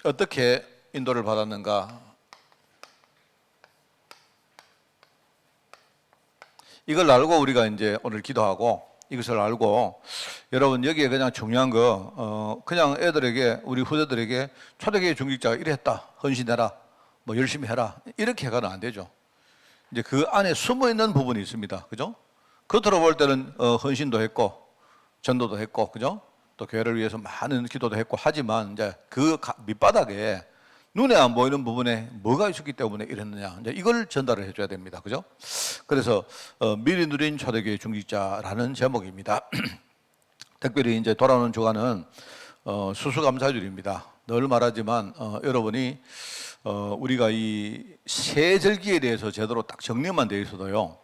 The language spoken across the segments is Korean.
어떻게 인도를 받았는가? 이걸 알고 우리가 이제 오늘 기도하고 이것을 알고 여러분 여기에 그냥 중요한 거 그냥 애들에게 우리 후대들에게 초대교회 중직자가 이래 했다, 헌신해라, 뭐 열심히 해라 이렇게 해가는 안 되죠. 이제 그 안에 숨어 있는 부분이 있습니다. 그죠? 겉으로 볼 때는 헌신도 했고 전도도 했고 그죠? 또 교회를 위해서 많은 기도도 했고 하지만 이제 그 밑바닥에 눈에 안 보이는 부분에 뭐가 있었기 때문에 이랬느냐, 이제 이걸 전달을 해줘야 됩니다. 그죠? 그래서 미리 누린 초대교회 중직자라는 제목입니다. 특별히 이제 돌아오는 주간은 수수감사주일입니다. 늘 말하지만 여러분이 우리가 이 세 절기에 대해서 제대로 딱 정리만 되어 있어도요,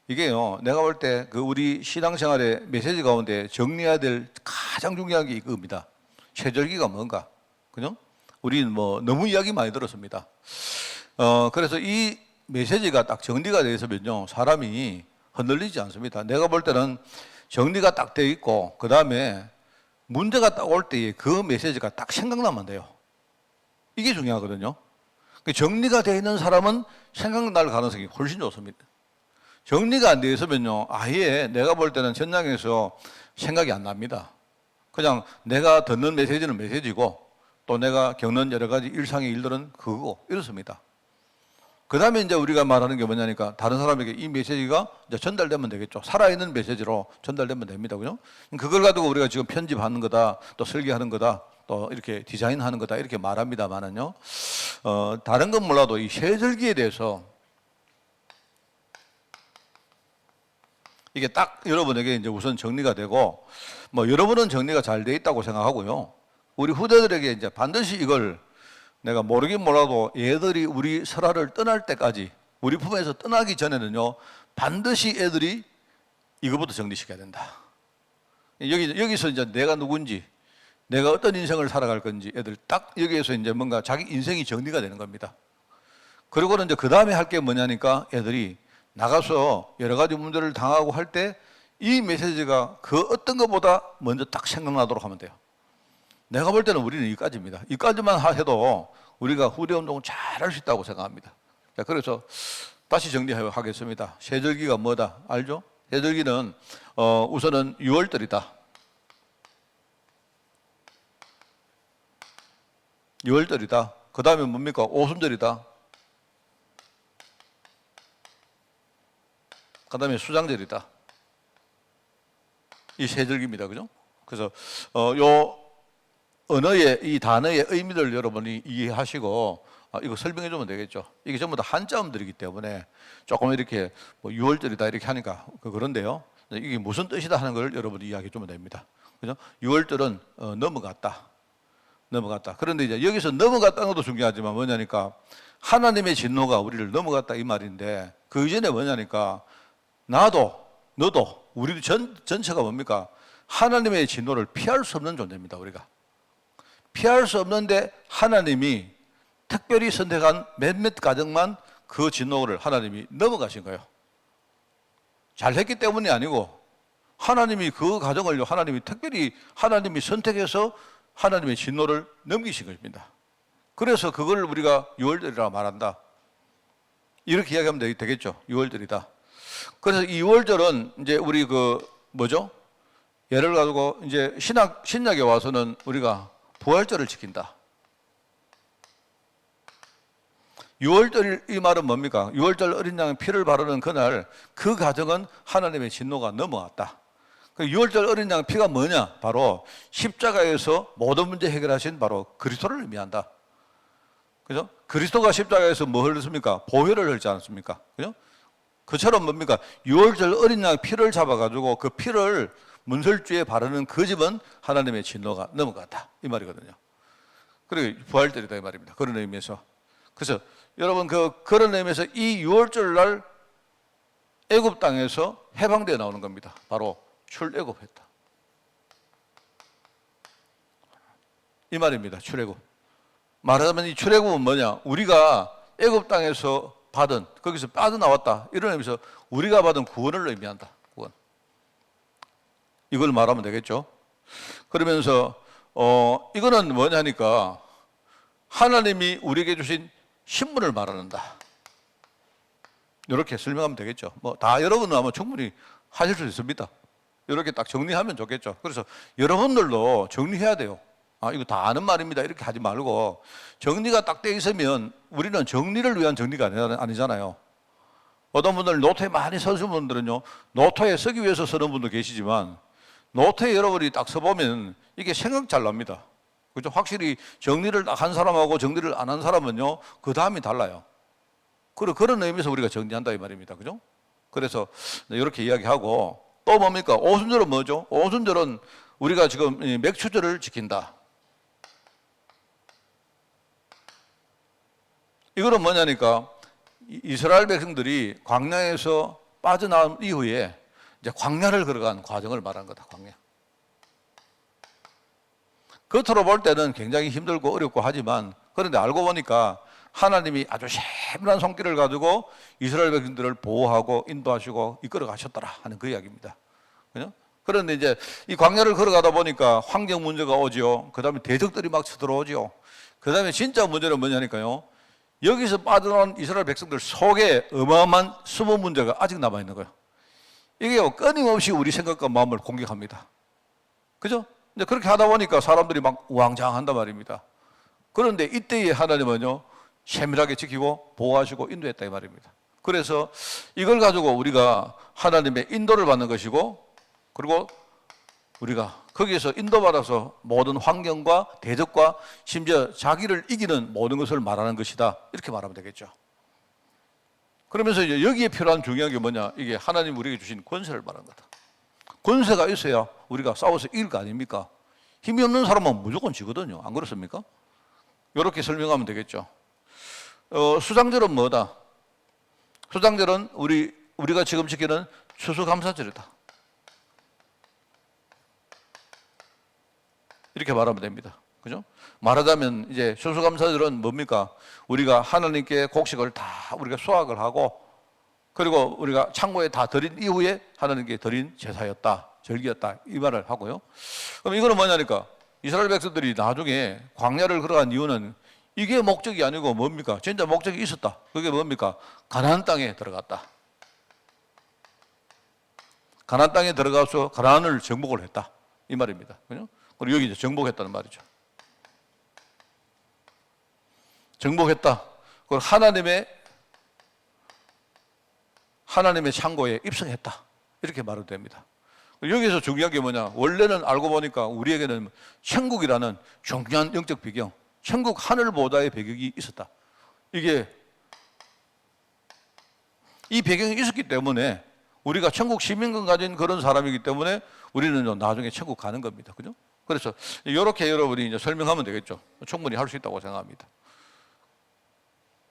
이게요, 내가 볼 때 그 우리 신앙생활의 메시지 가운데 정리해야 될 가장 중요한 게 이겁니다. 세 절기가 뭔가, 그죠? 우리는 뭐 너무 이야기 많이 들었습니다. 그래서 이 메시지가 딱 정리가 되어 있으면요, 사람이 흔들리지 않습니다. 내가 볼 때는 정리가 딱 되어 있고 그 다음에 문제가 딱 올 때에 그 메시지가 딱 생각나면 돼요. 이게 중요하거든요. 정리가 되어 있는 사람은 생각날 가능성이 훨씬 좋습니다. 정리가 안 되어 있으면요, 아예 내가 볼 때는 전장에서 생각이 안 납니다. 그냥 내가 듣는 메시지는 메시지고 또 내가 겪는 여러 가지 일상의 일들은 그거고 이렇습니다. 그 다음에 이제 우리가 말하는 게 뭐냐니까 다른 사람에게 이 메시지가 이제 전달되면 되겠죠. 살아있는 메시지로 전달되면 됩니다. 그죠? 그걸 가지고 우리가 지금 편집하는 거다, 또 설계하는 거다, 또 이렇게 디자인하는 거다, 이렇게 말합니다만은요, 다른 건 몰라도 이 세절기에 대해서 이게 딱 여러분에게 이제 우선 정리가 되고, 뭐 여러분은 정리가 잘 돼 있다고 생각하고요, 우리 후대들에게 이제 반드시 이걸 내가 모르긴 몰라도 얘들이 우리 설화를 떠날 때까지, 우리 품에서 떠나기 전에는요, 반드시 애들이 이거부터 정리시켜야 된다. 여기서 이제 내가 누군지, 내가 어떤 인생을 살아갈 건지 애들 딱 여기에서 이제 뭔가 자기 인생이 정리가 되는 겁니다. 그리고는 이제 그 다음에 할 게 뭐냐니까 애들이 나가서 여러 가지 문제를 당하고 할 때 이 메시지가 그 어떤 것보다 먼저 딱 생각나도록 하면 돼요. 내가 볼 때는 우리는 여기까지입니다. 여기까지만 해도 우리가 후대 운동을 잘 할 수 있다고 생각합니다. 자, 그래서 다시 정리하겠습니다. 세절기가 뭐다 알죠? 세절기는 우선은 6월절이다. 6월절이다. 그 다음에 뭡니까? 오순절이다. 그 다음에 수장절이다. 이 세 절기입니다. 그죠? 그래서 요 언어의 이 단어의 의미를 여러분이 이해하시고 이거 설명해 주면 되겠죠. 이게 전부 다 한자음들이기 때문에 조금 이렇게 뭐 6월절이다 이렇게 하니까 그런데요, 이게 무슨 뜻이다 하는 걸 여러분이 이야기해 주면 됩니다. 그죠? 6월절은 넘어갔다. 그런데 이제 여기서 넘어갔다는 것도 중요하지만 뭐냐니까 하나님의 진노가 우리를 넘어갔다 이 말인데, 그 이전에 뭐냐니까 나도 너도 우리 전체가 뭡니까? 하나님의 진노를 피할 수 없는 존재입니다. 우리가 피할 수 없는데 하나님이 특별히 선택한 몇몇 가정만 그 진노를 하나님이 넘어가신 거예요. 잘했기 때문이 아니고 하나님이 그 가정을 하나님이 특별히 하나님이 선택해서 하나님의 진노를 넘기신 것입니다. 그래서 그걸 우리가 6월절이라고 말한다. 이렇게 이야기하면 되겠죠. 6월절이다. 그래서 이 6월절은 이제 우리 뭐죠? 예를 가지고 이제 신약에 와서는 우리가 부활절을 지킨다. 6월절 이 말은 뭡니까? 6월절 어린 양의 피를 바르는 그날 그 가정은 하나님의 진노가 넘어왔다. 6월절 어린 양의 피가 뭐냐? 바로 십자가에서 모든 문제 해결하신 바로 그리스도를 의미한다. 그죠? 그리스도가 십자가에서 뭐 흘렸습니까? 보혈을 흘리지 않았습니까? 그죠? 그처럼 뭡니까? 6월절 어린 양의 피를 잡아가지고 그 피를 문설주에 바르는 그 집은 하나님의 진노가 넘어갔다. 이 말이거든요. 그리고 부활절이다 이 말입니다. 그런 의미에서. 그래서 여러분 그런 의미에서 이 6월절 날 애굽 땅에서 해방되어 나오는 겁니다. 바로 출애굽했다. 이 말입니다. 출애굽. 말하자면 이 출애굽은 뭐냐? 우리가 애굽 땅에서 받은, 거기서 빠져나왔다. 이런 의미에서 우리가 받은 구원을 의미한다. 구원. 이걸 말하면 되겠죠. 그러면서 이거는 뭐냐니까 하나님이 우리에게 주신 신분을 말하는다. 이렇게 설명하면 되겠죠. 뭐 다 여러분은 아마 충분히 하실 수 있습니다. 이렇게 딱 정리하면 좋겠죠. 그래서 여러분들도 정리해야 돼요. 아, 이거 다 아는 말입니다. 이렇게 하지 말고 정리가 딱 돼 있으면 우리는 정리를 위한 정리가 아니잖아요. 어떤 분들 노트에 많이 쓰신 분들은요, 노트에 쓰기 위해서 쓰는 분도 계시지만 노트에 여러분이 딱 써보면 이게 생각 잘 납니다. 그죠? 확실히 정리를 딱 한 사람하고 정리를 안 한 사람은요, 그 다음이 달라요. 그런 의미에서 우리가 정리한다 이 말입니다. 그죠? 그래서 이렇게 이야기하고 또 뭡니까? 오순절은 뭐죠? 오순절은 우리가 지금 맥추절을 지킨다. 이거는 뭐냐니까 이스라엘 백성들이 광야에서 빠져나온 이후에 이제 광야를 걸어간 과정을 말하는 거다. 광야. 겉으로 볼 때는 굉장히 힘들고 어렵고 하지만 그런데 알고 보니까 하나님이 아주 세밀한 손길을 가지고 이스라엘 백성들을 보호하고 인도하시고 이끌어 가셨더라 하는 그 이야기입니다. 그죠? 그런데 이제 이 광야를 걸어가다 보니까 환경 문제가 오지요. 그 다음에 대적들이 막 쳐들어오지요. 그 다음에 진짜 문제는 뭐냐니까요. 여기서 빠져나온 이스라엘 백성들 속에 어마어마한 숨은 문제가 아직 남아있는 거예요. 이게 끊임없이 우리 생각과 마음을 공격합니다. 그죠? 이제 그렇게 하다 보니까 사람들이 막 우왕좌왕한단 말입니다. 그런데 이때에 하나님은요, 세밀하게 지키고 보호하시고 인도했다 이 말입니다. 그래서 이걸 가지고 우리가 하나님의 인도를 받는 것이고, 그리고 우리가 거기에서 인도받아서 모든 환경과 대적과 심지어 자기를 이기는 모든 것을 말하는 것이다. 이렇게 말하면 되겠죠. 그러면서 이제 여기에 필요한 중요한 게 뭐냐? 이게 하나님 우리에게 주신 권세를 말하는 거다. 권세가 있어야 우리가 싸워서 이길 거 아닙니까? 힘이 없는 사람은 무조건 지거든요. 안 그렇습니까? 이렇게 설명하면 되겠죠. 수장절은 뭐다? 수장절은 우리가 지금 지키는 추수감사절이다. 이렇게 말하면 됩니다. 그죠? 말하자면 이제 추수감사절은 뭡니까? 우리가 하나님께 곡식을 다 우리가 수확을 하고 그리고 우리가 창고에 다 드린 이후에 하나님께 드린 제사였다, 절기였다 이 말을 하고요. 그럼 이거는 뭐냐니까 이스라엘 백성들이 나중에 광야를 걸어간 이유는 이게 목적이 아니고 뭡니까? 진짜 목적이 있었다. 그게 뭡니까? 가나안 땅에 들어갔다. 가나안 땅에 들어가서 가나안을 정복을 했다 이 말입니다. 그죠? 그리고 여기 이제 정복했다는 말이죠. 정복했다. 그리고 하나님의 창고에 입성했다. 이렇게 말해도 됩니다. 여기서 중요한 게 뭐냐? 원래는 알고 보니까 우리에게는 천국이라는 중요한 영적 배경, 천국 하늘보다의 배경이 있었다. 이 배경이 있었기 때문에 우리가 천국 시민권 가진 그런 사람이기 때문에 우리는 나중에 천국 가는 겁니다. 그죠? 그래서 이렇게 여러분이 이제 설명하면 되겠죠. 충분히 할 수 있다고 생각합니다.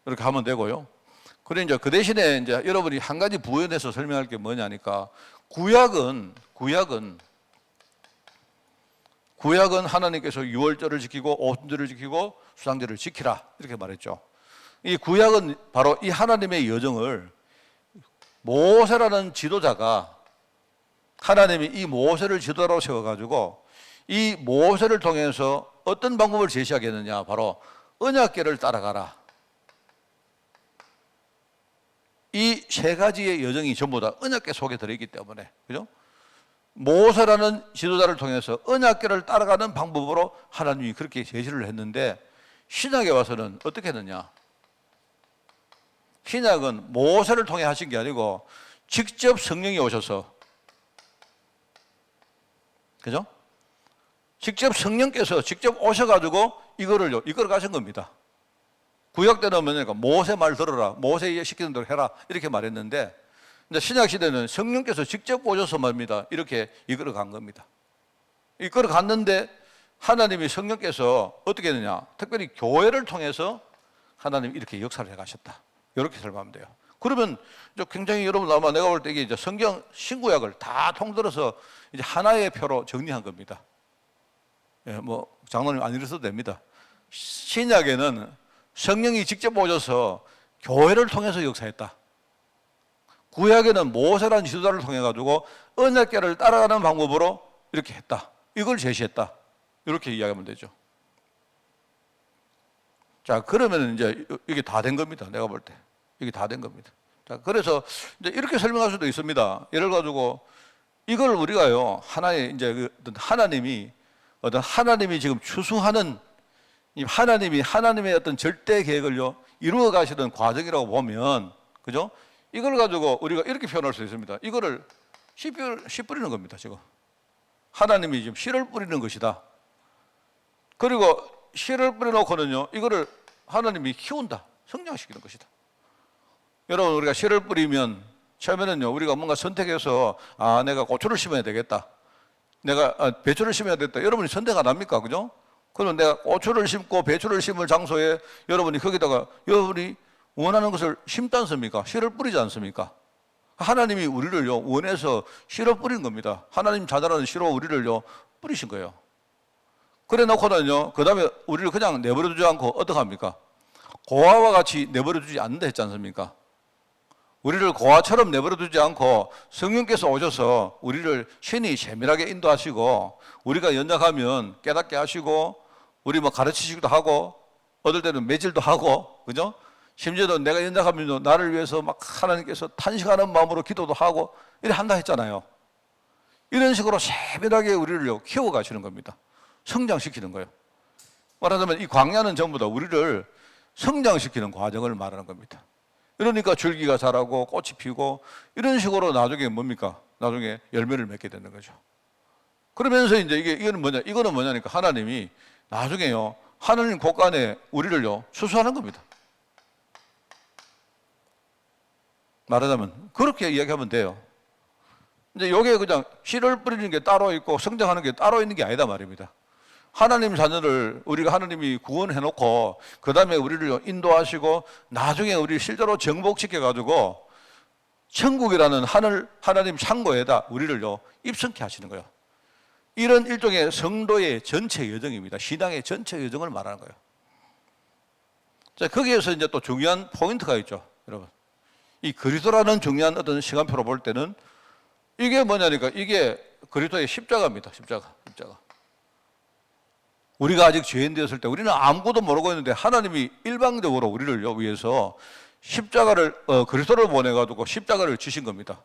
이렇게 하면 되고요. 그래 이제 그 대신에 이제 여러분이 한 가지 부연해서 설명할 게 뭐냐니까 구약은 하나님께서 유월절을 지키고 오순절을 지키고 수장절을 지키라 이렇게 말했죠. 이 구약은 바로 이 하나님의 여정을 모세라는 지도자가 하나님이 이 모세를 지도자로 세워가지고 이 모세를 통해서 어떤 방법을 제시하겠느냐? 바로 언약궤를 따라가라. 이 세 가지의 여정이 전부 다 언약궤 속에 들어있기 때문에, 그죠? 모세라는 지도자를 통해서 언약궤를 따라가는 방법으로 하나님이 그렇게 제시를 했는데 신약에 와서는 어떻게 했느냐? 신약은 모세를 통해 하신 게 아니고 직접 성령이 오셔서, 그죠? 직접 성령께서 직접 오셔가지고 이끌어 가신 겁니다. 구약 때는 뭐냐니까 모세 말 들어라, 모세 시키는 대로 해라 이렇게 말했는데 이제 신약 시대는 성령께서 직접 오셔서 말입니다. 이렇게 이끌어 간 겁니다. 이끌어 갔는데 하나님이 성령께서 어떻게 했느냐? 특별히 교회를 통해서 하나님이 이렇게 역사를 해가셨다. 이렇게 설명하면 돼요. 그러면 이제 굉장히 여러분 아마 내가 볼 때 이게 이제 성경 신구약을 다 통틀어서 이제 하나의 표로 정리한 겁니다. 예, 뭐 장로님 안 이러셔도 됩니다. 신약에는 성령이 직접 오셔서 교회를 통해서 역사했다. 구약에는 모세라는 지도자를 통해 가지고 언약궤를 따라가는 방법으로 이렇게 했다. 이걸 제시했다. 이렇게 이야기하면 되죠. 자, 그러면 이제 이게 다 된 겁니다. 내가 볼 때. 이게 다 된 겁니다. 자, 그래서 이제 이렇게 설명할 수도 있습니다. 예를 가지고 이걸 우리가요, 하나의 이제 그 어떤 하나님이 지금 추수하는 이 하나님의 어떤 절대 계획을요, 이루어 가시는 과정이라고 보면, 그죠? 이걸 가지고 우리가 이렇게 표현할 수 있습니다. 이거를 씨 뿌리는 겁니다, 지금. 하나님이 지금 씨를 뿌리는 것이다. 그리고 씨를 뿌려놓고는요, 이거를 하나님이 키운다. 성장시키는 것이다. 여러분, 우리가 씨를 뿌리면 처음에는요, 우리가 뭔가 선택해서 내가 고추를 심어야 되겠다. 내가 배추를 심어야 되겠다. 여러분이 선택 안 합니까? 그죠? 그러면 내가 고추를 심고 배추를 심을 장소에 여러분이 거기다가 여러분이 원하는 것을 심지 않습니까? 씨를 뿌리지 않습니까? 하나님이 우리를요, 원해서 씨를 뿌린 겁니다. 하나님 자녀라는 씨로 우리를요, 뿌리신 거예요. 그래 놓고는요, 그 다음에 우리를 그냥 내버려 두지 않고 어떡합니까? 고아와 같이 내버려 두지 않는다 했지 않습니까? 우리를 고아처럼 내버려 두지 않고 성령께서 오셔서 우리를 신이 세밀하게 인도하시고, 우리가 연약하면 깨닫게 하시고, 우리 뭐 가르치시기도 하고, 어떨 때는 매질도 하고, 그죠? 심지어는 내가 연약하면 나를 위해서 막 하나님께서 탄식하는 마음으로 기도도 하고, 이래 한다 했잖아요. 이런 식으로 세밀하게 우리를 키워 가시는 겁니다. 성장시키는 거예요. 말하자면 이 광야는 전부 다 우리를 성장시키는 과정을 말하는 겁니다. 그러니까 줄기가 자라고 꽃이 피고 이런 식으로 나중에 뭡니까? 나중에 열매를 맺게 되는 거죠. 그러면서 이제 이거는 뭐냐? 이거는 뭐냐니까 하나님이 나중에요, 하나님 곳간에 우리를요, 추수하는 겁니다. 말하자면 그렇게 이야기하면 돼요. 이제 요게 그냥 씨를 뿌리는 게 따로 있고 성장하는 게 따로 있는 게 아니다 말입니다. 하나님 자녀를 우리가 하나님이 구원해 놓고 그 다음에 우리를 인도하시고 나중에 우리 실제로 정복시켜 가지고 천국이라는 하나님 창고에다 우리를요, 입성케 하시는 거예요. 이런 일종의 성도의 전체 여정입니다. 신앙의 전체 여정을 말하는 거예요. 자, 거기에서 이제 또 중요한 포인트가 있죠, 여러분. 이 그리스도라는 중요한 어떤 시간표로 볼 때는 이게 뭐냐니까 이게 그리스도의 십자가입니다. 십자가. 우리가 아직 죄인 되었을 때 우리는 아무것도 모르고 있는데 하나님이 일방적으로 우리를 위해서 십자가를 그리스도를 보내가지고 십자가를 지신 겁니다.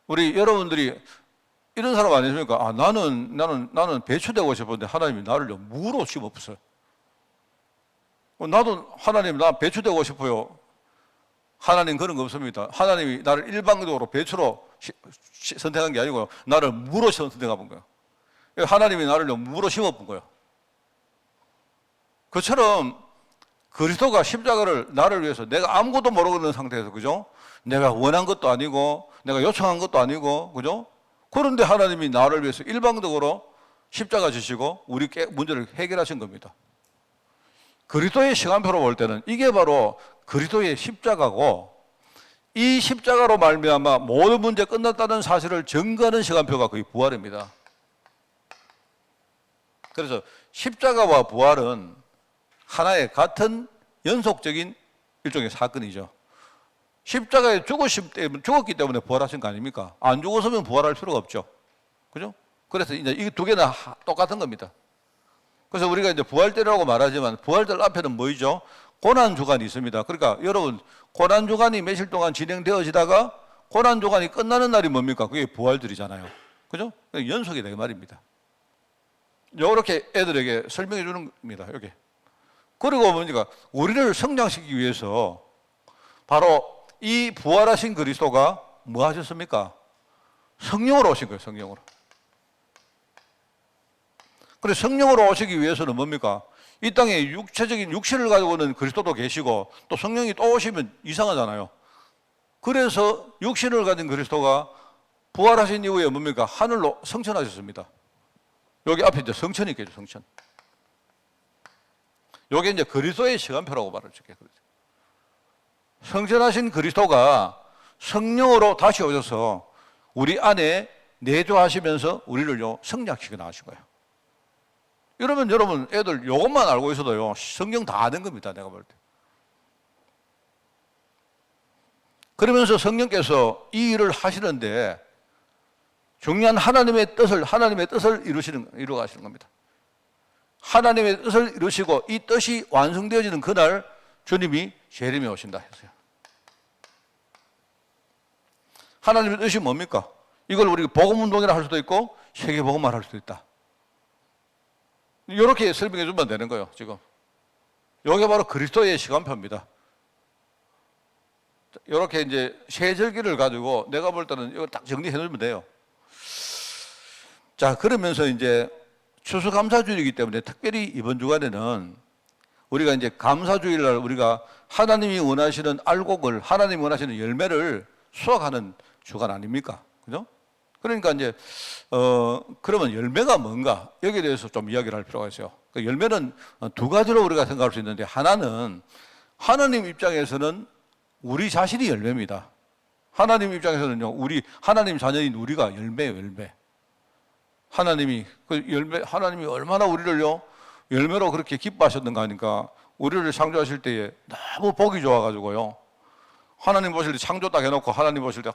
우리 여러분들이 이런 사람 아니십니까? 나는 배추되고 싶은데 하나님이 나를 무로 심어주세요. 나도 하나님 나 배추되고 싶어요. 하나님 그런 거 없습니다. 하나님이 나를 일방적으로 배추로 선택한 게 아니고요, 나를 무로 선택한 거예요. 하나님이 나를 무로 심어본 거예요. 그처럼 그리스도가 십자가를 나를 위해서 내가 아무것도 모르고 있는 상태에서, 그죠? 내가 원한 것도 아니고 내가 요청한 것도 아니고, 그죠? 그런데 하나님이 나를 위해서 일방적으로 십자가 지시고 우리 문제를 해결하신 겁니다. 그리스도의 시간표로 볼 때는 이게 바로 그리스도의 십자가고, 이 십자가로 말미암아 모든 문제 끝났다는 사실을 증거하는 시간표가 거의 부활입니다. 그래서 십자가와 부활은 하나의 같은 연속적인 일종의 사건이죠. 십자가에 죽었기 때문에 부활하신 거 아닙니까? 안 죽었으면 부활할 필요가 없죠. 그죠? 그래서 이제 이 두 개는 똑같은 겁니다. 그래서 우리가 이제 부활절이라고 말하지만 부활절 앞에는 뭐이죠? 고난주간이 있습니다. 그러니까 여러분, 고난주간이 며칠 동안 진행되어지다가 고난주간이 끝나는 날이 뭡니까? 그게 부활절이잖아요. 그죠? 연속이다 이 말입니다. 이렇게 애들에게 설명해 주는 겁니다. 여기. 그리고 뭡니까? 우리를 성장시키기 위해서 바로 이 부활하신 그리스도가 뭐 하셨습니까? 성령으로 오신 거예요. 성령으로. 그래서 성령으로 오시기 위해서는 뭡니까? 이 땅에 육체적인 육신을 가지고는 그리스도도 계시고 또 성령이 또 오시면 이상하잖아요. 그래서 육신을 가진 그리스도가 부활하신 이후에 뭡니까? 하늘로 성천하셨습니다. 여기 앞에 이제 성천이 있겠죠, 성천. 여기 이제 그리스도의 시간표라고 말하죠. 성천하신 그리스도가 성령으로 다시 오셔서 우리 안에 내조하시면서 우리를요, 성장시켜 나가신 거예요. 이러면 여러분, 애들 이것만 알고 있어도요, 성경 다 아는 겁니다, 내가 볼 때. 그러면서 성령께서 이 일을 하시는데 중요한 하나님의 뜻을 이루어 가시는 겁니다. 하나님의 뜻을 이루시고 이 뜻이 완성되어지는 그날 주님이 재림에 오신다 했어요. 하나님의 뜻이 뭡니까? 이걸 우리가 복음운동이라 할 수도 있고 세계복음화를 할 수도 있다. 이렇게 설명해 주면 되는 거예요. 지금 이게 바로 그리스도의 시간표입니다. 이렇게 이제 세절기를 가지고 내가 볼 때는 이거 딱 정리해 놓으면 돼요. 자, 그러면서 이제 추수감사주일이기 때문에 특별히 이번 주간에는 우리가 이제 감사주일날 우리가 하나님이 원하시는 알곡을, 하나님이 원하시는 열매를 수확하는 주간 아닙니까? 그죠? 그러니까 이제 그러면 열매가 뭔가 여기에 대해서 좀 이야기를 할 필요가 있어요. 그 열매는 두 가지로 우리가 생각할 수 있는데, 하나는 하나님 입장에서는 우리 자신이 열매입니다. 하나님 입장에서는요, 우리 하나님 자녀인 우리가 열매예요, 열매. 하나님이 그 열매, 하나님이 얼마나 우리를요 열매로 그렇게 기뻐하셨는가 하니까, 우리를 창조하실 때에 너무 보기 좋아가지고요, 하나님 보실 때 창조 딱 해놓고 하나님 보실 때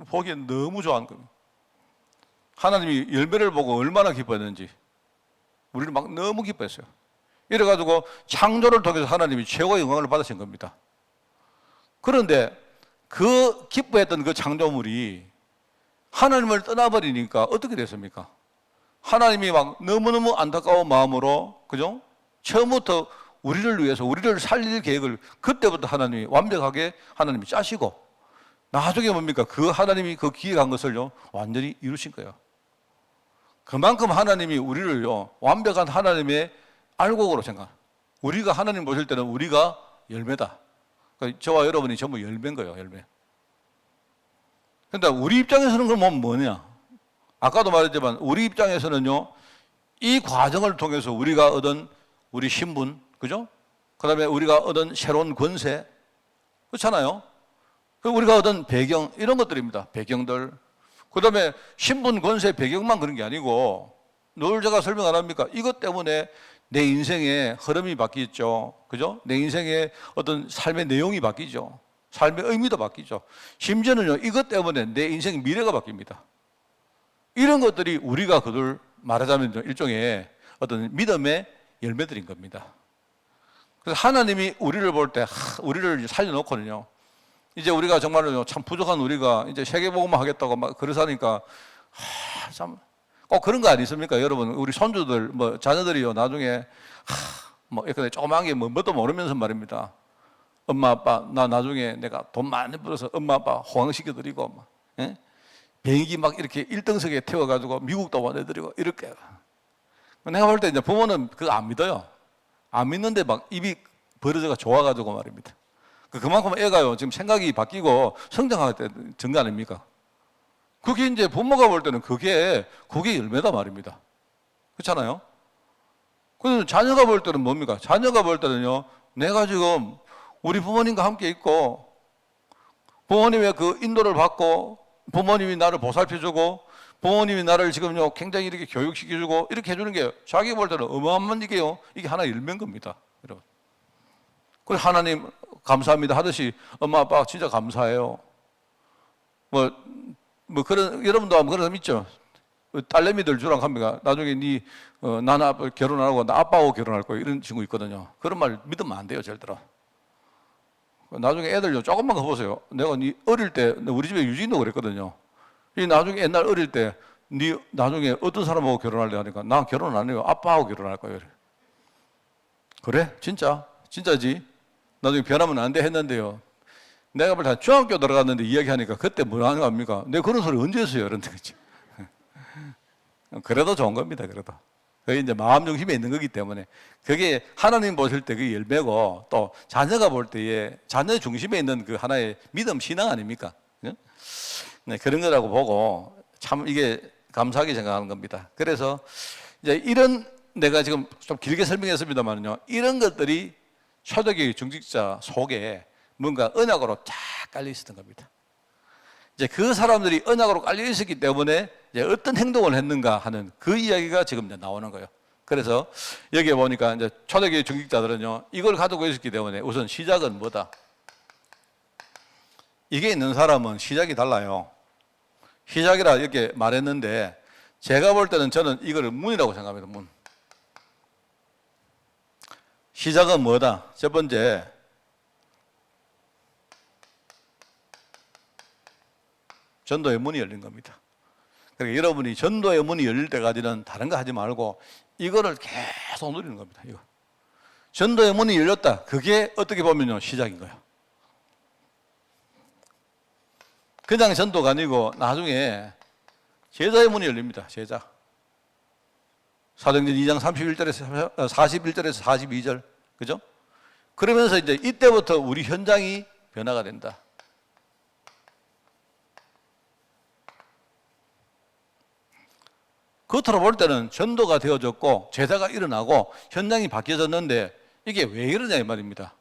보기에 너무 좋아하는 겁니다. 하나님이 열매를 보고 얼마나 기뻐했는지 우리를 막 너무 기뻐했어요. 이래가지고 창조를 통해서 하나님이 최고의 영광을 받으신 겁니다. 그런데 그 기뻐했던 그 창조물이 하나님을 떠나버리니까 어떻게 됐습니까? 하나님이 막 너무너무 안타까운 마음으로, 그죠? 처음부터 우리를 위해서 우리를 살릴 계획을 그때부터 하나님이 완벽하게 하나님이 짜시고, 나중에 뭡니까? 그 하나님이 그 기획한 것을요 완전히 이루신 거예요. 그만큼 하나님이 우리를요 완벽한 하나님의 알곡으로 생각. 우리가 하나님 보실 때는 우리가 열매다. 그러니까 저와 여러분이 전부 열매인 거예요, 열매. 그런데 우리 입장에서는 그럼 뭐냐? 아까도 말했지만 우리 입장에서는요, 이 과정을 통해서 우리가 얻은 우리 신분, 그죠? 그 다음에 우리가 얻은 새로운 권세, 그렇잖아요? 우리가 얻은 배경, 이런 것들입니다. 배경들. 그 다음에 신분, 권세, 배경만 그런 게 아니고, 늘 제가 설명 안 합니까? 이것 때문에 내 인생의 흐름이 바뀌죠. 그죠? 내 인생의 어떤 삶의 내용이 바뀌죠. 삶의 의미도 바뀌죠. 심지어는요, 이것 때문에 내 인생의 미래가 바뀝니다. 이런 것들이 우리가 그들 말하자면 일종의 어떤 믿음의 열매들인 겁니다. 그래서 하나님이 우리를 볼 때, 우리를 살려놓고는요, 이제 우리가 정말로 참 부족한 우리가 이제 세계복음화 하겠다고 막 그래서 하니까, 참, 꼭 그런 거 아니십니까? 여러분, 우리 손주들, 자녀들이요, 나중에, 조그만 게 뭣도 모르면서 말입니다. 엄마, 아빠, 나 나중에 내가 돈 많이 벌어서 엄마, 아빠 호강시켜드리고, 막, 예? 비행기 막 이렇게 1등석에 태워가지고 미국도 보내드리고, 이렇게. 내가 볼 때 이제 부모는 그거 안 믿어요. 안 믿는데 막 입이 벌어져가 좋아가지고 말입니다. 그만큼 애가요, 지금 생각이 바뀌고 성장할 때 증거 아닙니까? 그게 이제 부모가 볼 때는 그게 열매다 말입니다. 그렇잖아요? 그래서 자녀가 볼 때는 뭡니까? 자녀가 볼 때는요, 내가 지금 우리 부모님과 함께 있고, 부모님의 그 인도를 받고, 부모님이 나를 보살펴주고, 부모님이 나를 지금요, 굉장히 이렇게 교육시켜주고, 이렇게 해주는 게 자기가 볼 때는 어마어마한 이게 하나의 열매인 겁니다. 여러분. 그래서 하나님 감사합니다 하듯이 엄마, 아빠 진짜 감사해요. 그런, 여러분도 아마 그런 사람 있죠? 딸내미들 주랑 합니까? 나중에 나는 아빠 결혼 안 하고 나 아빠하고 결혼할 거야. 이런 친구 있거든요. 그런 말 믿으면 안 돼요, 절대로. 나중에 애들요, 조금만 가보세요. 내가 어릴 때, 우리 집에 유진도 그랬거든요. 나중에 옛날 어릴 때, 나중에 어떤 사람하고 결혼할래 하니까, 나 결혼 안 해요. 아빠하고 결혼할 거예요. 그래? 진짜? 진짜지? 나중에 변하면 안 돼 했는데요. 내가 볼 때 중학교 들어갔는데 이야기하니까 그때 뭐 하는 겁니까? 내가 그런 소리 언제 했어요? 이런데. 그래도 좋은 겁니다, 그래도. 그게 이제 마음 중심에 있는 거기 때문에. 그게 하나님 보실 때 그게 열매고, 또 자녀가 볼 때에 자녀 중심에 있는 그 하나의 믿음, 신앙 아닙니까? 네, 그런 거라고 보고 참 이게 감사하게 생각하는 겁니다. 그래서 이제 이런, 내가 지금 좀 길게 설명했습니다만요, 이런 것들이 초대교회 중직자 속에 뭔가 언약으로 쫙 깔려 있었던 겁니다. 이제 그 사람들이 언약으로 깔려 있었기 때문에 이제 어떤 행동을 했는가 하는 그 이야기가 지금 이제 나오는 거예요. 그래서 여기에 보니까 이제 초대교회 중직자들은요, 이걸 가지고 있었기 때문에 우선 시작은 뭐다? 이게 있는 사람은 시작이 달라요. 시작이라 이렇게 말했는데, 제가 볼 때는 저는 이걸 문이라고 생각합니다, 문. 시작은 뭐다? 첫 번째, 전도의 문이 열린 겁니다. 그러니까 여러분이 전도의 문이 열릴 때까지는 다른 거 하지 말고 이거를 계속 누리는 겁니다. 이거. 전도의 문이 열렸다. 그게 어떻게 보면요, 시작인 거예요. 그냥 전도가 아니고 나중에 제자의 문이 열립니다. 제자. 사도행전 2장 41절에서 42절. 그죠? 그러면서 이제 이때부터 우리 현장이 변화가 된다. 겉으로 볼 때는 전도가 되어졌고 제자가 일어나고 현장이 바뀌어졌는데 이게 왜 이러냐 이 말입니다.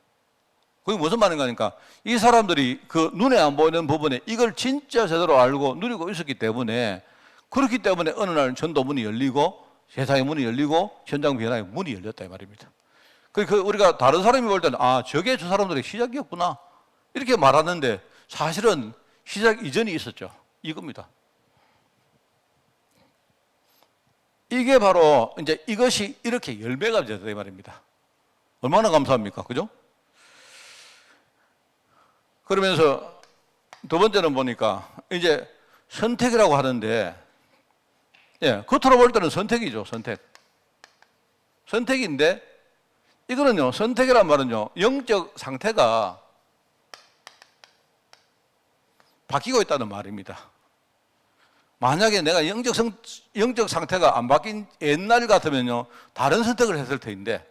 그게 무슨 말인가 하니까 이 사람들이 그 눈에 안 보이는 부분에 이걸 진짜 제대로 알고 누리고 있었기 때문에, 그렇기 때문에 어느 날 전도 문이 열리고 제사의 문이 열리고 현장 변화의 문이 열렸다 이 말입니다. 그 우리가 다른 사람이 볼 때는 아, 저게 저 사람들의 시작이었구나 이렇게 말하는데 사실은 시작 이전이 있었죠. 이겁니다. 이게 바로 이제 이것이 이렇게 열매가 되다 이 말입니다. 얼마나 감사합니까? 그죠? 그러면서 두 번째는 보니까 이제 선택이라고 하는데, 예, 겉으로 볼 때는 선택이죠. 선택인데 이거는요, 선택이란 말은요, 영적 상태가 바뀌고 있다는 말입니다. 만약에 내가 영적 상태가 안 바뀐 옛날 같으면요, 다른 선택을 했을 텐데,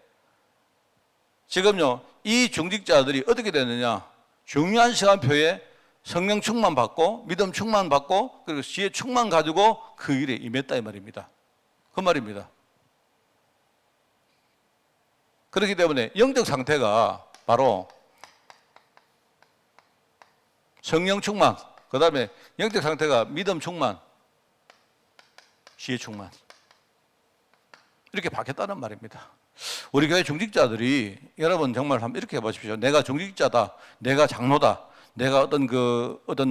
지금요, 이 중직자들이 어떻게 되느냐, 중요한 시간표에 성령 충만 받고, 믿음 충만 받고, 그리고 지혜 충만 가지고 그 일에 임했다 이 말입니다. 그 말입니다. 그렇기 때문에 영적 상태가 바로 성령 충만, 그 다음에 영적 상태가 믿음 충만, 지혜 충만, 이렇게 바뀌었다는 말입니다. 우리 교회 중직자들이 여러분 정말 한번 이렇게 해보십시오. 내가 중직자다, 내가 장로다, 내가 어떤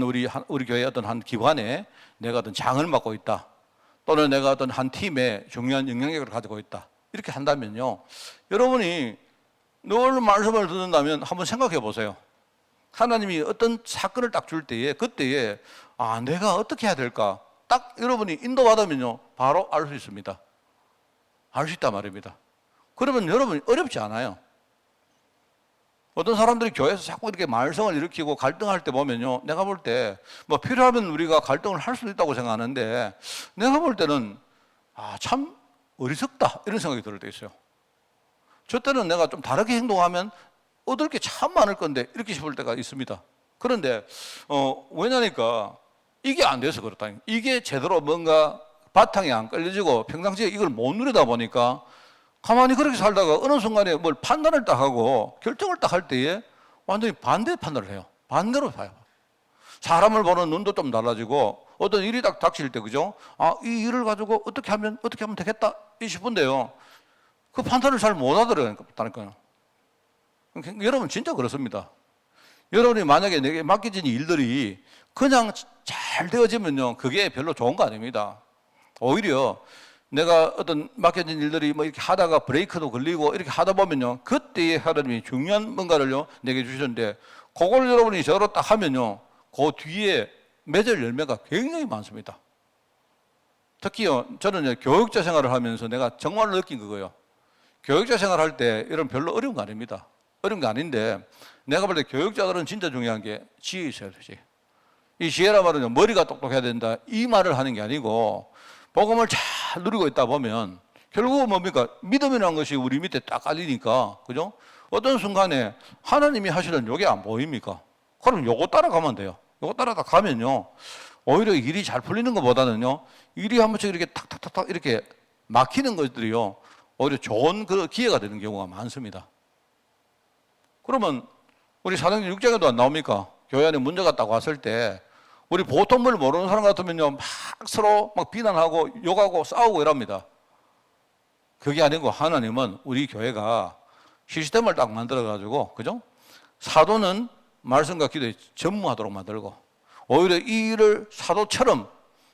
우리 교회 어떤 한 기관에 내가 어떤 장을 맡고 있다, 또는 내가 어떤 한 팀에 중요한 영향력을 가지고 있다, 이렇게 한다면요, 여러분이 늘 말씀을 듣는다면 한번 생각해 보세요. 하나님이 어떤 사건을 딱 줄 때에 그때에 아, 내가 어떻게 해야 될까 딱 여러분이 인도받으면요, 바로 알 수 있습니다. 알 수 있단 말입니다. 그러면 여러분이 어렵지 않아요. 어떤 사람들이 교회에서 자꾸 이렇게 말썽을 일으키고 갈등할 때 보면요, 내가 볼 때 뭐 필요하면 우리가 갈등을 할 수도 있다고 생각하는데, 내가 볼 때는 아, 참 어리석다 이런 생각이 들 때 있어요. 저 때는 내가 좀 다르게 행동하면 얻을 게 참 많을 건데 이렇게 싶을 때가 있습니다. 그런데 왜냐니까 이게 안 돼서 그렇다. 이게 제대로 뭔가 바탕이 안 깔려지고 평상시에 이걸 못 누리다 보니까 가만히 그렇게 살다가 어느 순간에 뭘 판단을 딱 하고 결정을 딱 할 때에 완전히 반대 판단을 해요. 반대로 봐요. 사람을 보는 눈도 좀 달라지고 어떤 일이 딱 닥칠 때, 그죠? 아, 이 일을 가지고 어떻게 하면 되겠다 이 싶은데요, 그 판단을 잘 못 알아들으니까요. 여러분 진짜 그렇습니다. 여러분이 만약에 내게 맡겨진 일들이 그냥 잘 되어지면요, 그게 별로 좋은 거 아닙니다. 오히려 내가 어떤 맡겨진 일들이 뭐 이렇게 하다가 브레이크도 걸리고 이렇에 하다 보면요, 그때에 하나님이 중요한 뭔가를요 내게 주셨는데, 그걸 여러분이 저로 딱 하면요, 그 뒤에 맺을 열매가 굉장히 많습니다. 특히요, 저는 교육자 생활을 하면서 내가 정말로 느낀 그거예요. 교육자 생활할 때 이런 별로 어려운 거 아닙니다. 어려운 게 아닌데, 내가 볼 때 교육자들은 진짜 중요한 게 지혜 있어야 되지. 이 지혜란 말은 머리가 똑똑해야 된다 이 말을 하는 게 아니고, 복음을 잘 누리고 있다 보면 결국은 뭡니까? 믿음이라는 것이 우리 밑에 딱 깔리니까, 그죠? 어떤 순간에 하나님이 하시는 요게 안 보입니까? 그럼 요거 따라가면 돼요. 요거 따라가면요, 오히려 일이 잘 풀리는 것보다는요, 일이 한 번씩 이렇게 탁탁탁탁 이렇게 막히는 것들이요, 오히려 좋은 그 기회가 되는 경우가 많습니다. 그러면 우리 사도행전 6장에도 안 나옵니까? 교회 안에 문제가 딱 왔을 때 우리 보통 뭘 모르는 사람 같으면요, 막 서로 막 비난하고 욕하고 싸우고 이럽니다. 그게 아니고 하나님은 우리 교회가 시스템을 딱 만들어가지고, 그죠? 사도는 말씀과 기도에 전무하도록 만들고, 오히려 이 일을 사도처럼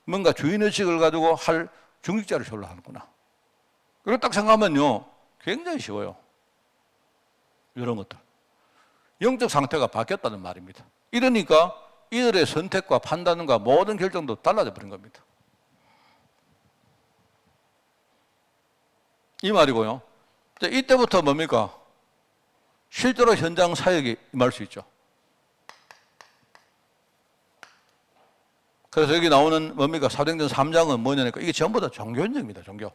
뭔가 주인의식을 가지고 할 중직자를 절로 하는구나. 그렇게 딱 생각하면요, 굉장히 쉬워요. 이런 것들. 영적 상태가 바뀌었다는 말입니다. 이러니까 이들의 선택과 판단과 모든 결정도 달라져 버린 겁니다. 이 말이고요. 이때부터 뭡니까? 실제로 현장 사역에 임할 수 있죠. 그래서 여기 나오는 뭡니까? 사도행전 3장은 뭐냐니까 이게 전부 다 종교 현장입니다. 종교.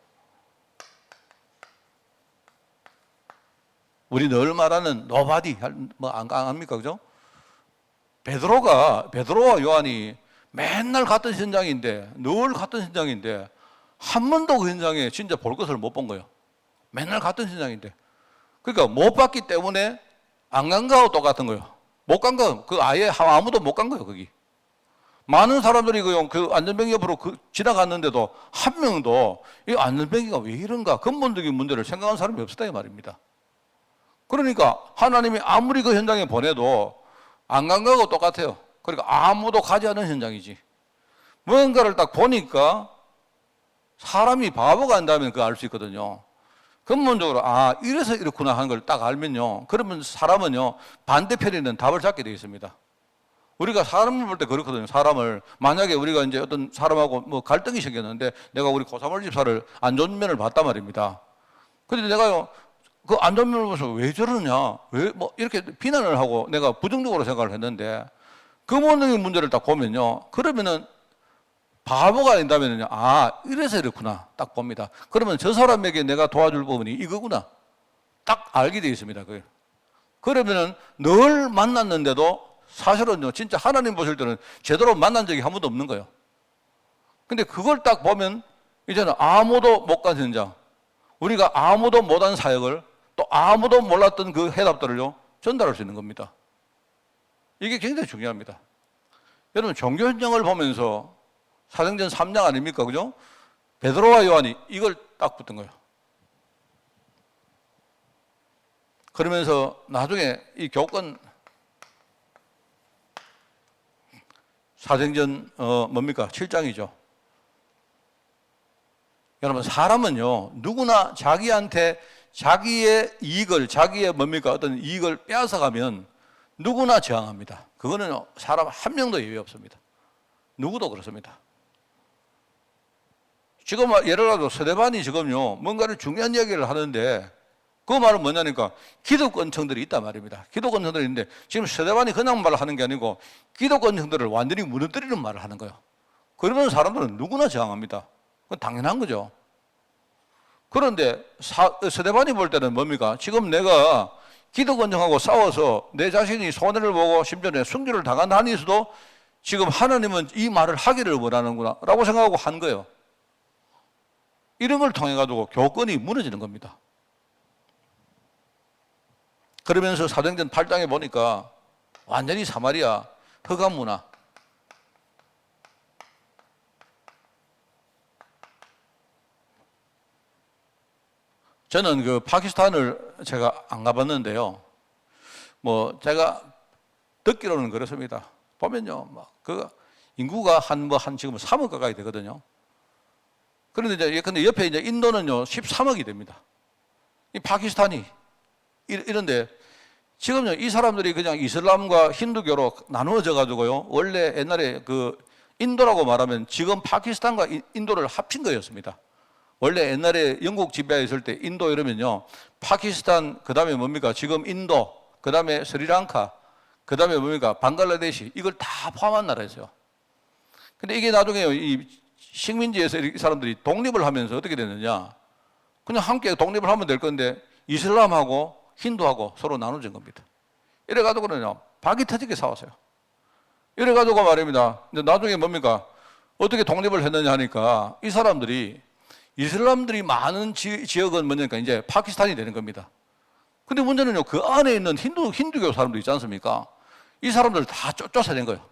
우리 늘 말하는 노바디 뭐 안 합니까? 그죠? 베드로와 요한이 맨날 같은 현장인데 늘 같은 현장인데 한 번도 그 현장에 진짜 볼 것을 못 본 거예요. 맨날 같은 현장인데. 그러니까 못 봤기 때문에 안 간 거하고 똑같은 거예요. 못 간 거, 그 아예 아무도 못 간 거예요, 거기. 많은 사람들이 그 안전뱅이 옆으로 지나갔는데도 한 명도 이 안전뱅이가 왜 이런가 근본적인 문제를 생각한 사람이 없었다 이 말입니다. 그러니까 하나님이 아무리 그 현장에 보내도 안 간 거하고 똑같아요. 그러니까 아무도 가지 않은 현장이지. 뭔가를 딱 보니까 사람이 바보가 아니다면 그거 알 수 있거든요. 근본적으로 이래서 이렇구나 하는 걸 딱 알면요. 그러면 사람은요 반대편에 있는 답을 찾게 되어 있습니다. 우리가 사람을 볼 때 그렇거든요. 사람을 만약에 우리가 이제 어떤 사람하고 뭐 갈등이 생겼는데 내가 우리 고사몰 집사를 안 좋은 면을 봤단 말입니다. 근데 내가요 그 안 좋은 면을 보면서 왜 저러냐, 왜 뭐 이렇게 비난을 하고 내가 부정적으로 생각을 했는데 근본적인 문제를 딱 보면요. 그러면은 바보가 아닌다면요. 이래서 이렇구나. 딱 봅니다. 그러면 저 사람에게 내가 도와줄 부분이 이거구나. 딱 알게 되어 있습니다. 그러면은 늘 만났는데도 사실은요, 진짜 하나님 보실 때는 제대로 만난 적이 한 번도 없는 거예요. 근데 그걸 딱 보면 이제는 아무도 못 간 현장, 우리가 아무도 못한 사역을 또 아무도 몰랐던 그 해답들을요, 전달할 수 있는 겁니다. 이게 굉장히 중요합니다. 여러분, 종교 현장을 보면서 사도행전 3장 아닙니까? 그죠? 베드로와 요한이 이걸 딱 붙은 거예요. 그러면서 나중에 이 교권 사도행전 뭡니까? 7장이죠. 여러분, 사람은요 누구나 자기한테 자기의 이익을, 자기의 뭡니까? 어떤 이익을 빼앗아가면 누구나 저항합니다. 그거는 사람 한 명도 예외 없습니다. 누구도 그렇습니다. 지금 예를 들어서 스데반이 지금요 뭔가를 중요한 이야기를 하는데 그 말은 뭐냐니까 기득권층들이 있단 말입니다. 기득권층들이 있는데 지금 스데반이 그냥 말을 하는 게 아니고 기득권층들을 완전히 무너뜨리는 말을 하는 거예요. 그러면 사람들은 누구나 저항합니다. 그건 당연한 거죠. 그런데 스데반이 볼 때는 뭡니까? 지금 내가 기득권층하고 싸워서 내 자신이 손해를 보고 심지어 내 승리를 당한 한이 있어도 지금 하나님은 이 말을 하기를 원하는구나 라고 생각하고 한 거예요. 이런 걸 통해 가지고 교권이 무너지는 겁니다. 그러면서 사도행전 8장에 보니까 완전히 사마리아 흑암 문화, 저는 그 파키스탄을 제가 안 가봤는데요. 뭐 제가 듣기로는 그렇습니다. 보면요, 막 그 인구가 한 지금 3억 가까이 되거든요. 그런데 근데 옆에 이제 인도는요 13억이 됩니다. 이 파키스탄이 이런데 지금요 이 사람들이 그냥 이슬람과 힌두교로 나누어져 가지고요 원래 옛날에 그 인도라고 말하면 지금 파키스탄과 인도를 합친 거였습니다. 원래 옛날에 영국 지배하에 있을 때 인도 이러면요 파키스탄 그다음에 뭡니까 지금 인도 그다음에 스리랑카 그다음에 뭡니까 방글라데시 이걸 다 포함한 나라였어요. 근데 이게 나중에 이 식민지에서 이 사람들이 독립을 하면서 어떻게 됐느냐, 그냥 함께 독립을 하면 될 건데 이슬람하고 힌두하고 서로 나눠진 겁니다. 이래가지고는요 박이 터지게 싸웠어요. 이래가지고 말입니다. 근데 나중에 뭡니까 어떻게 독립을 했느냐 하니까 이 사람들이 이슬람들이 많은 지역은 뭐냐니까 이제 파키스탄이 되는 겁니다. 근데 문제는요 그 안에 있는 힌두교 사람들 있지 않습니까? 이 사람들 다 쫓아낸 거예요.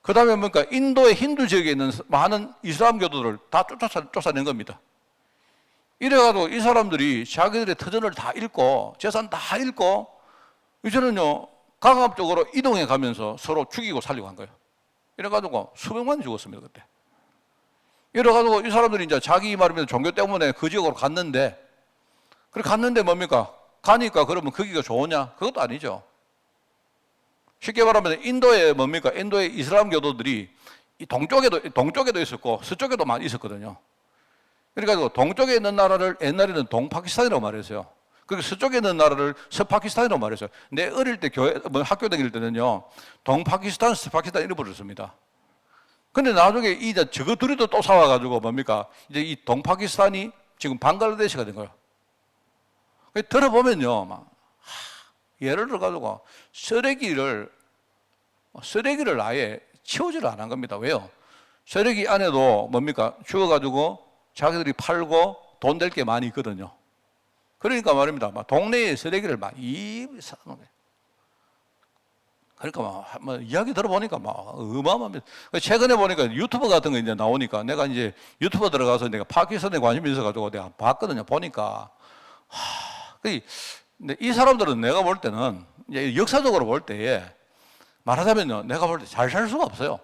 그 다음에 뭡니까 인도의 힌두 지역에 있는 많은 이슬람 교도들을 다 쫓아낸 겁니다. 이래가지고 이 사람들이 자기들의 터전을 다 잃고 재산 다 잃고 이제는요 강압적으로 이동해 가면서 서로 죽이고 살리고 한 거예요. 이래가지고 수백만이 죽었습니다 그때. 이래가지고 이 사람들이 이제 자기 말하면 종교 때문에 그 지역으로 갔는데, 그래 갔는데 뭡니까 가니까 그러면 거기가 좋으냐? 그것도 아니죠. 쉽게 말하면 인도에 뭡니까? 인도의 이슬람 교도들이 이 동쪽에도 있었고 서쪽에도 많이 있었거든요. 그러니까 동쪽에 있는 나라를 옛날에는 동파키스탄이라고 말했어요. 그리고 서쪽에 있는 나라를 서파키스탄이라고 말했어요. 내 어릴 때 학교 다닐 때는요, 동파키스탄, 서파키스탄 이렇게 부르습니다. 근데 나중에 저거 둘이도 또 싸워가지고 뭡니까? 이제 이 동파키스탄이 지금 방글라데시가 된 거예요. 들어보면요, 예를 들어가지고 쓰레기를 아예 치우지를 안 한 겁니다. 왜요? 쓰레기 안에도 뭡니까? 주워가지고 자기들이 팔고 돈 될 게 많이 있거든요. 그러니까 말입니다. 동네에 쓰레기를 사는 거예요. 그러니까 이야기 들어보니까 어마어마합니다. 최근에 보니까 유튜브 같은 거 이제 나오니까 내가 이제 유튜브 들어가서 내가 파키스탄에 관심이 있어가지고 내가 봤거든요. 보니까. 근데 이 사람들은 내가 볼 때는 이제 역사적으로 볼 때에 말하자면요. 내가 볼 때 잘 살 수가 없어요.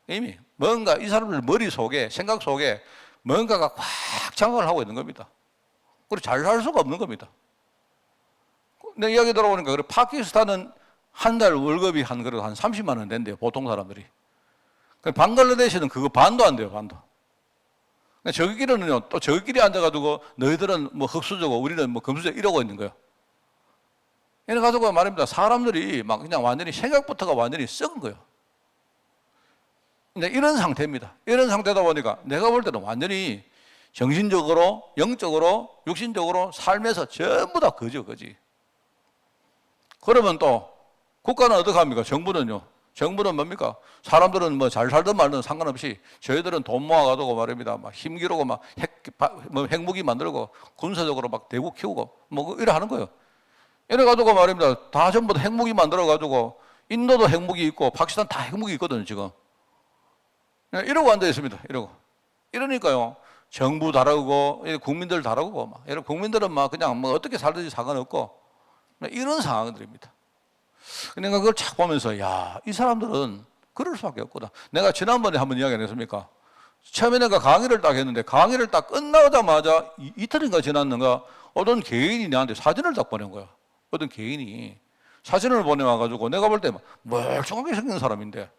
이미 뭔가 이 사람들 머릿속에, 생각 속에 뭔가가 꽉 장악을 하고 있는 겁니다. 그리고 잘 살 수가 없는 겁니다. 내 이야기 들어보니까 그래 파키스탄은 한 달 월급이 한 30만 원 된대요. 보통 사람들이. 방글라데시는 그거 반도 안 돼요. 반도. 저기끼리는요. 또 저기끼리 앉아가지고 너희들은 뭐 흙수저고 우리는 뭐 금수저 이러고 있는 거예요. 이래가지고 말입니다. 사람들이 막 그냥 완전히 생각부터가 완전히 썩은 거예요. 근데 이런 상태입니다. 이런 상태다 보니까 내가 볼 때는 완전히 정신적으로, 영적으로, 육신적으로 삶에서 전부 다 거지. 그러면 또 국가는 어떻게 합니까? 정부는요. 정부는 뭡니까? 사람들은 뭐 잘 살든 말든 상관없이 저희들은 돈 모아가지고 말입니다. 막 힘기르고 막 핵무기 만들고 군사적으로 막 대국 키우고 뭐 이래 하는 거예요. 이래가지고 말입니다. 다 전부 다 핵무기 만들어가지고 인도도 핵무기 있고 파키스탄 다 핵무기 있거든요, 지금. 이러고 앉아 있습니다. 이러고. 이러니까요. 정부 다르고 국민들 다르고 막 이런 국민들은 막 그냥 뭐 어떻게 살든지 상관없고 이런 상황들입니다. 그러니까 그걸 착 보면서 야, 이 사람들은 그럴 수밖에 없구나. 내가 지난번에 한번 이야기 안 했습니까? 처음에 내가 강의를 딱 했는데 강의를 딱 끝나자마자 이틀인가 지났는가 어떤 개인이 나한테 사진을 딱 보낸 거야. 어떤 개인이 사진을 보내와가지고 내가 볼 때 멀쩡하게 생긴 사람인데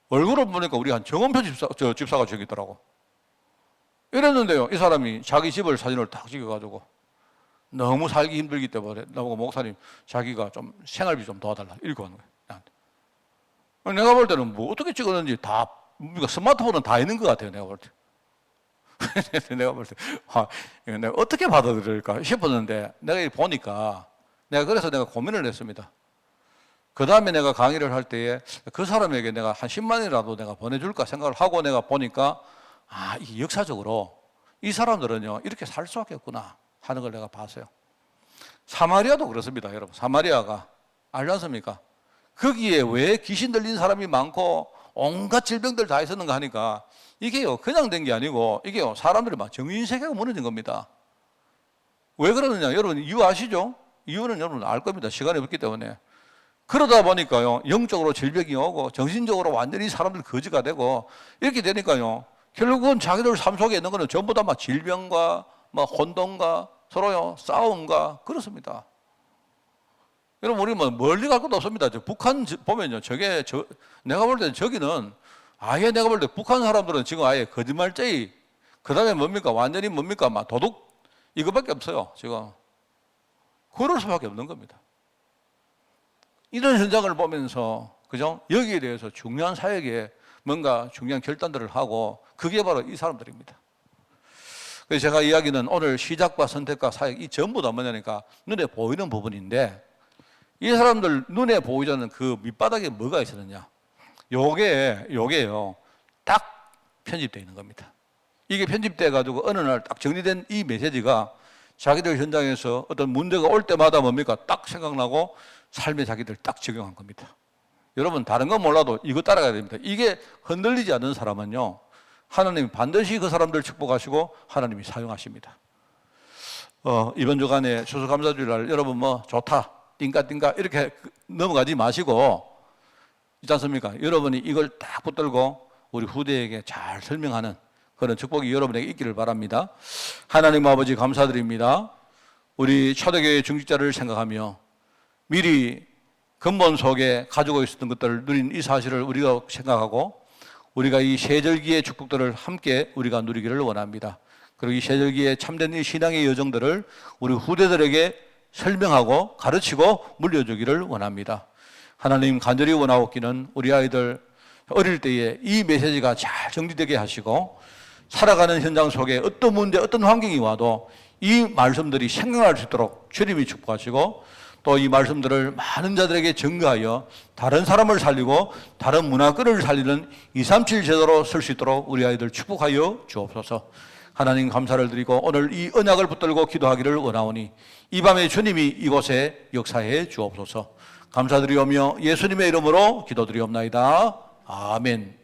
얼굴을 보니까 우리 한 정원표 집사가 저기 있더라고. 이랬는데요. 이 사람이 자기 집을 사진을 딱 찍어가지고 너무 살기 힘들기 때문에 나보고 목사님 자기가 좀 생활비 좀 도와달라 이렇게 하는 거예요. 나한테. 내가 볼 때는 뭐 어떻게 찍었는지 다 스마트폰은 다 있는 것 같아요. 내가 볼 때. 내가 볼 때 내가 어떻게 받아들일까 싶었는데 내가 보니까 그래서 내가 고민을 했습니다. 그 다음에 내가 강의를 할 때에 그 사람에게 내가 한 10만 원이라도 내가 보내줄까 생각을 하고 내가 보니까 이게 역사적으로 이 사람들은요 이렇게 살 수밖에 없구나 하는 걸 내가 봤어요. 사마리아도 그렇습니다, 여러분. 사마리아가 알지 않습니까? 거기에 왜 귀신 들린 사람이 많고 온갖 질병들 다 있었는가 하니까 이게요 그냥 된 게 아니고 이게요 사람들이 막 정신세계가 무너진 겁니다. 왜 그러느냐 여러분 이유 아시죠? 이유는 여러분 알 겁니다. 시간이 없기 때문에. 그러다 보니까요 영적으로 질병이 오고 정신적으로 완전히 사람들 거지가 되고 이렇게 되니까요 결국은 자기들 삶 속에 있는 거는 전부 다 막 질병과 막 혼돈과 서로요 싸움과 그렇습니다. 여러분 우리 뭐 멀리 갈 것도 없습니다. 북한 보면요 내가 볼 때는 저기는 아예 내가 볼 때 북한 사람들은 지금 아예 거짓말쟁이 그 다음에 뭡니까 완전히 뭡니까 막 도둑 이거밖에 없어요. 지금 그럴 수밖에 없는 겁니다. 이런 현장을 보면서 그죠? 여기에 대해서 중요한 사역에 뭔가 중요한 결단들을 하고 그게 바로 이 사람들입니다. 그래서 제가 이야기는 오늘 시작과 선택과 사역 이 전부 다 뭐냐니까 눈에 보이는 부분인데 이 사람들 눈에 보이지 않는 그 밑바닥에 뭐가 있었느냐? 요게요 딱 편집되어 있는 겁니다. 이게 편집돼 가지고 어느 날 딱 정리된 이 메시지가 자기들 현장에서 어떤 문제가 올 때마다 뭡니까 딱 생각나고 삶에 자기들 딱 적용한 겁니다. 여러분 다른 건 몰라도 이거 따라가야 됩니다. 이게 흔들리지 않는 사람은요 하나님이 반드시 그 사람들 축복하시고 하나님이 사용하십니다. 이번 주간에 추수감사주일날 여러분 뭐 좋다 띵까띵까 이렇게 넘어가지 마시고 있지 않습니까? 여러분이 이걸 딱 붙들고 우리 후대에게 잘 설명하는 그런 축복이 여러분에게 있기를 바랍니다. 하나님 아버지 감사드립니다. 우리 초대교회 중직자를 생각하며 미리 근본 속에 가지고 있었던 것들을 누린 이 사실을 우리가 생각하고 우리가 이 세절기의 축복들을 함께 우리가 누리기를 원합니다. 그리고 이 세절기의 참된 이 신앙의 여정들을 우리 후대들에게 설명하고 가르치고 물려주기를 원합니다. 하나님 간절히 원하옵기는 우리 아이들 어릴 때에 이 메시지가 잘 정리되게 하시고 살아가는 현장 속에 어떤 문제, 어떤 환경이 와도 이 말씀들이 생각날 수 있도록 주님이 축복하시고 또 이 말씀들을 많은 자들에게 전가하여 다른 사람을 살리고 다른 문화권을 살리는 237 제도로 쓸 수 있도록 우리 아이들 축복하여 주옵소서. 하나님 감사를 드리고 오늘 이 언약을 붙들고 기도하기를 원하오니 이 밤에 주님이 이곳에 역사해 주옵소서. 감사드리오며 예수님의 이름으로 기도드리옵나이다. 아멘.